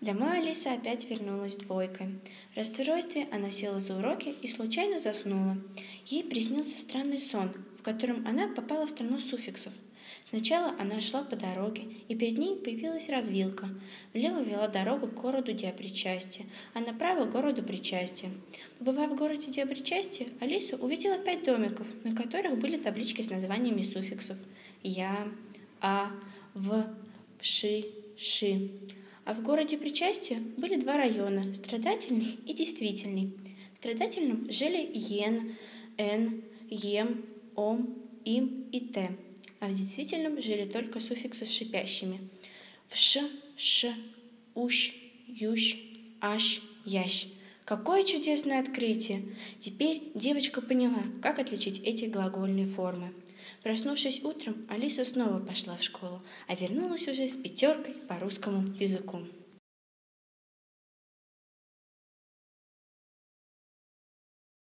Домой Алиса опять вернулась двойкой. В расстройстве она села за уроки и случайно заснула. Ей приснился странный сон, в котором она попала в страну суффиксов. Сначала она шла по дороге, и перед ней появилась развилка. Влево вела дорога к городу Диапричастия, а направо к городу Причастия. Побывав в городе Диапричастия, Алиса увидела 5 домиков, на которых были таблички с названиями суффиксов: я, а, в, вши, ши. А в городе Причастия были 2 района – страдательный и действительный. В страдательном жили ен, эн, ем, ом, им и т, а в действительном жили только суффиксы с шипящими: вш, ш, ущ, ющ, ащ, ящ. Какое чудесное открытие! Теперь девочка поняла, как отличить эти глагольные формы. Проснувшись утром, Алиса снова пошла в школу, а вернулась уже с 5 по русскому языку.